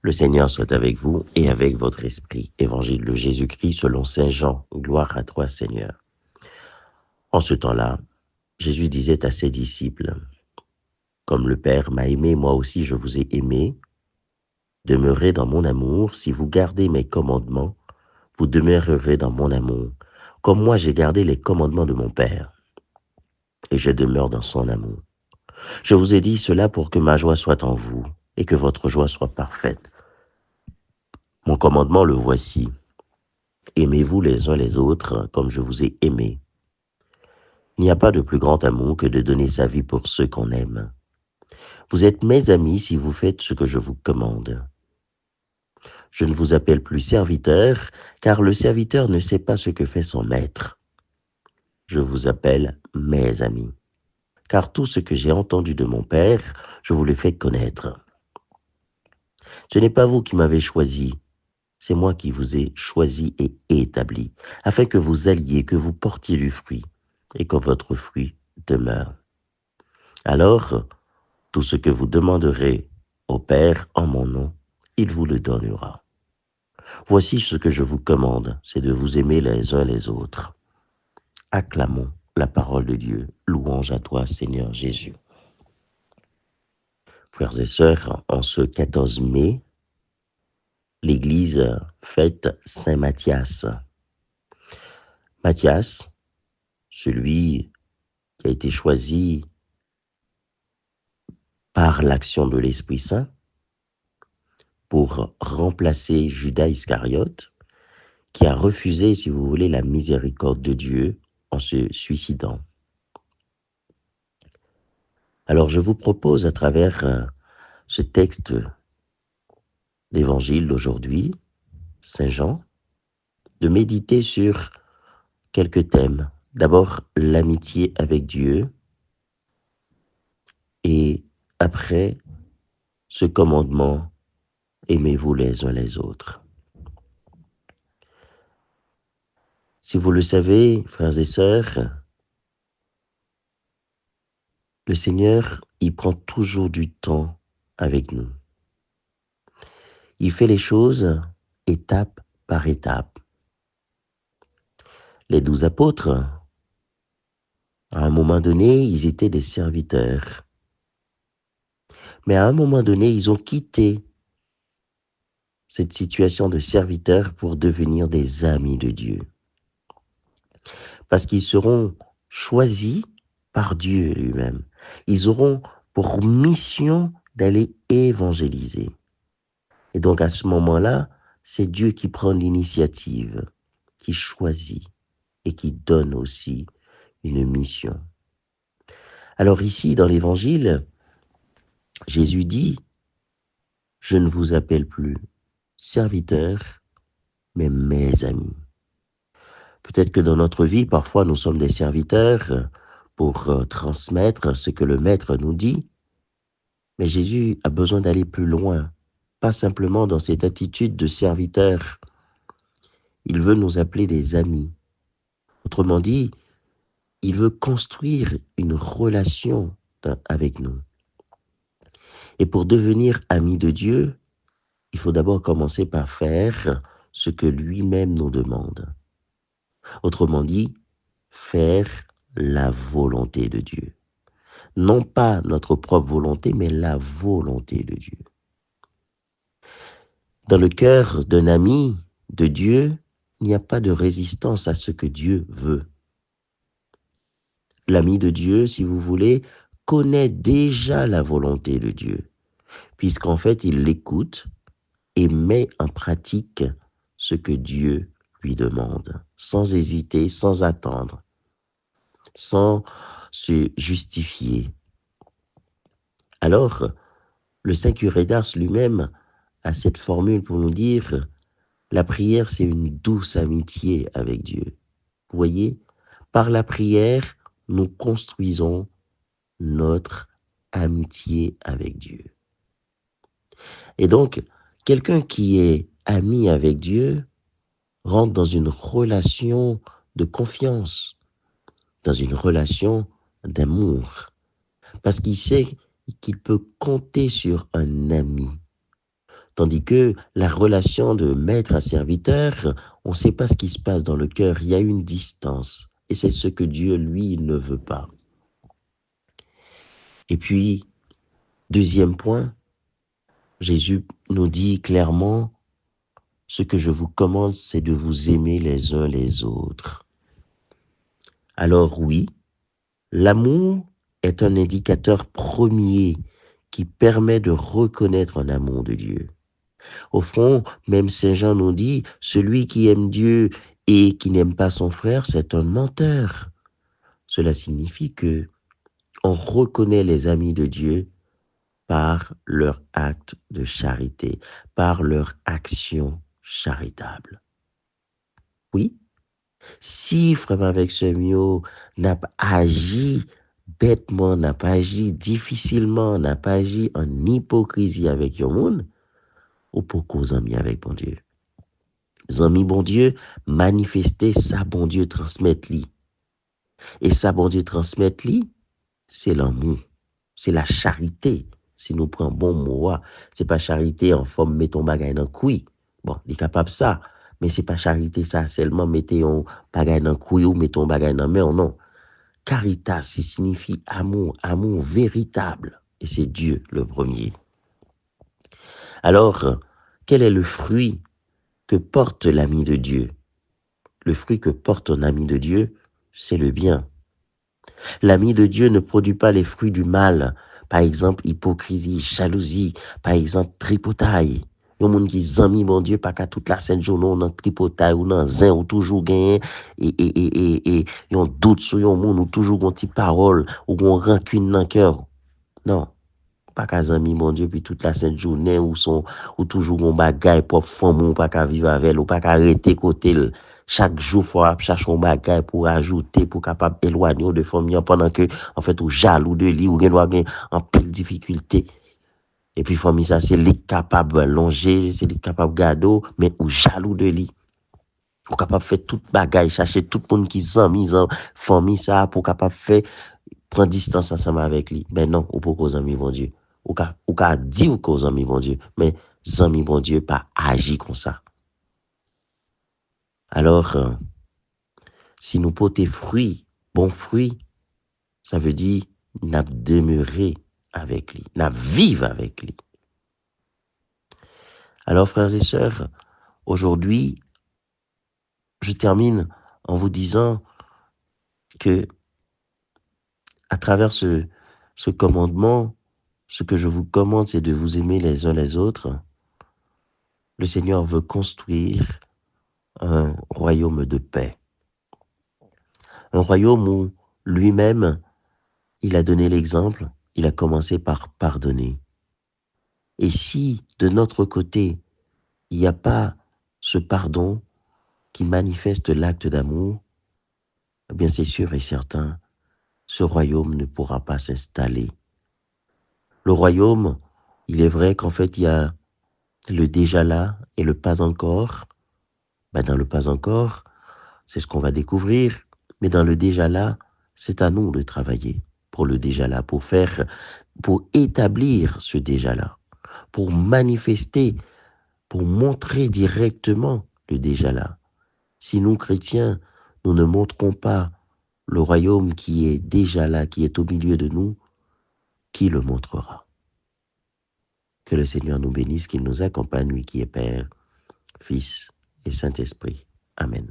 Le Seigneur soit avec vous et avec votre esprit. Évangile de Jésus-Christ selon saint Jean. Gloire à toi, Seigneur. En ce temps-là, Jésus disait à ses disciples, « Comme le Père m'a aimé, moi aussi je vous ai aimé. Demeurez dans mon amour. Si vous gardez mes commandements, vous demeurerez dans mon amour. Comme moi j'ai gardé les commandements de mon Père, et je demeure dans son amour. Je vous ai dit cela pour que ma joie soit en vous, et que votre joie soit parfaite. Mon commandement, le voici. Aimez-vous les uns les autres comme je vous ai aimés. Il n'y a pas de plus grand amour que de donner sa vie pour ceux qu'on aime. Vous êtes mes amis si vous faites ce que je vous commande. Je ne vous appelle plus serviteur, car le serviteur ne sait pas ce que fait son maître. Je vous appelle mes amis, car tout ce que j'ai entendu de mon Père, je vous le fais connaître. Ce n'est pas vous qui m'avez choisi, c'est moi qui vous ai choisi et établi, afin que vous alliez, que vous portiez du fruit, et que votre fruit demeure. Alors, tout ce que vous demanderez au Père en mon nom, il vous le donnera. Voici ce que je vous commande, c'est de vous aimer les uns les autres. Acclamons la parole de Dieu. Louange à toi, Seigneur Jésus. Frères et sœurs, en ce 14 mai, l'Église fête Saint Matthias. Matthias, celui qui a été choisi par l'action de l'Esprit Saint pour remplacer Judas Iscariote, qui a refusé, si vous voulez, la miséricorde de Dieu en se suicidant. Alors je vous propose à travers ce texte d'évangile d'aujourd'hui, Saint Jean, de méditer sur quelques thèmes. D'abord, l'amitié avec Dieu et après, ce commandement, aimez-vous les uns les autres. Si vous le savez, frères et sœurs, le Seigneur, il prend toujours du temps avec nous. Il fait les choses étape par étape. Les 12 apôtres, à un moment donné, ils étaient des serviteurs. Mais à un moment donné, ils ont quitté cette situation de serviteurs pour devenir des amis de Dieu. Parce qu'ils seront choisis par Dieu lui-même. Ils auront pour mission d'aller évangéliser. Et donc à ce moment-là, c'est Dieu qui prend l'initiative, qui choisit et qui donne aussi une mission. Alors ici, dans l'Évangile, Jésus dit, « Je ne vous appelle plus serviteurs, mais mes amis. » Peut-être que dans notre vie, parfois, nous sommes des serviteurs pour transmettre ce que le Maître nous dit, mais Jésus a besoin d'aller plus loin, pas simplement dans cette attitude de serviteur. Il veut nous appeler des amis. Autrement dit, il veut construire une relation avec nous. Et pour devenir ami de Dieu, il faut d'abord commencer par faire ce que lui-même nous demande. Autrement dit, faire la volonté de Dieu. Non pas notre propre volonté, mais la volonté de Dieu. Dans le cœur d'un ami de Dieu, il n'y a pas de résistance à ce que Dieu veut. L'ami de Dieu, si vous voulez, connaît déjà la volonté de Dieu, puisqu'en fait, il l'écoute et met en pratique ce que Dieu lui demande, sans hésiter, sans attendre, sans se justifier. Alors, le Saint Curé d'Ars lui-même a cette formule pour nous dire « La prière, c'est une douce amitié avec Dieu. » Vous voyez, par la prière, nous construisons notre amitié avec Dieu. Et donc, quelqu'un qui est ami avec Dieu rentre dans une relation de confiance, dans une relation d'amour, parce qu'il sait qu'il peut compter sur un ami. Tandis que la relation de maître à serviteur, on ne sait pas ce qui se passe dans le cœur. Il y a une distance. Et c'est ce que Dieu, lui, ne veut pas. Et puis, deuxième point, Jésus nous dit clairement, ce que je vous commande, c'est de vous aimer les uns les autres. Alors oui, l'amour est un indicateur premier qui permet de reconnaître un amour de Dieu. Au fond, même Saint Jean nous dit, celui qui aime Dieu et qui n'aime pas son frère, c'est un menteur. Cela signifie que on reconnaît les amis de Dieu par leur acte de charité, par leur action charitable. Oui, si frère avec ce mio n'a pas agi bêtement, n'a pas agi difficilement, n'a pas agi en hypocrisie avec yon moun, ou pour cause ami avec bon Dieu. Zami bon Dieu, manifester ça bon Dieu transmettre li. Et ça bon Dieu transmettre li, c'est l'amour, c'est la charité. Si nous prenons bon mot, c'est pas charité en forme mettons bagay dans couille. Bon, il est capable ça, mais c'est pas charité ça seulement mettons bagay dans couille ou mettons bagay dans main, non. Caritas, ça signifie amour, amour véritable, et c'est Dieu le premier. Alors, quel est le fruit que porte l'ami de Dieu? Le fruit que porte un ami de Dieu, c'est le bien. L'ami de Dieu ne produit pas les fruits du mal. Par exemple, hypocrisie, jalousie, par exemple, tripotaille. Yon moun qui zami mon Dieu, pas qu'à toute la sainte journée, on tripotaille ou nan zin ou toujours gagné et yon doute sur yon moun ou toujours gon ti parole ou gon rancune dans cœur. Non. Pas qu'à zami mon Dieu puis toute la sainte journée ou toujours gon bagay pour femme ou pas qu'à vivre avec elle ou pas qu'à arrêter côté chaque jour faut chercher un bagay pour ajouter pour capable éloigner de famille pendant que en fait ou jaloux de lui ou gen en pile difficulté et puis famille ça c'est lui capable longer c'est lui capable gado mais ou jaloux de lui ou capable faire toute bagay chercher tout le monde qui zami famille ça pour capable faire prendre distance ensemble avec lui ben non ou pour cause ami mon Dieu ou ka dit ou cause ami mon Dieu mais ami mon Dieu pas agir comme ça. Alors si nous portons fruit, bon fruit, ça veut dire n'a demeuré avec lui, n'a vivre avec lui. Alors frères et sœurs, aujourd'hui, je termine en vous disant que à travers ce commandement, ce que je vous commande, c'est de vous aimer les uns les autres. Le Seigneur veut construire un royaume de paix. Un royaume où lui-même, il a donné l'exemple, il a commencé par pardonner. Et si, de notre côté, il n'y a pas ce pardon qui manifeste l'acte d'amour, eh bien c'est sûr et certain, ce royaume ne pourra pas s'installer. Le royaume, il est vrai qu'en fait, il y a le déjà là et le pas encore. Ben, dans le pas encore, c'est ce qu'on va découvrir, mais dans le déjà là, c'est à nous de travailler pour le déjà là, pour établir ce déjà là, pour manifester, pour montrer directement le déjà là. Si nous, chrétiens, nous ne montrons pas le royaume qui est déjà là, qui est au milieu de nous, qui le montrera? Que le Seigneur nous bénisse, qu'il nous accompagne, lui qui est Père, Fils et Saint-Esprit. Amen.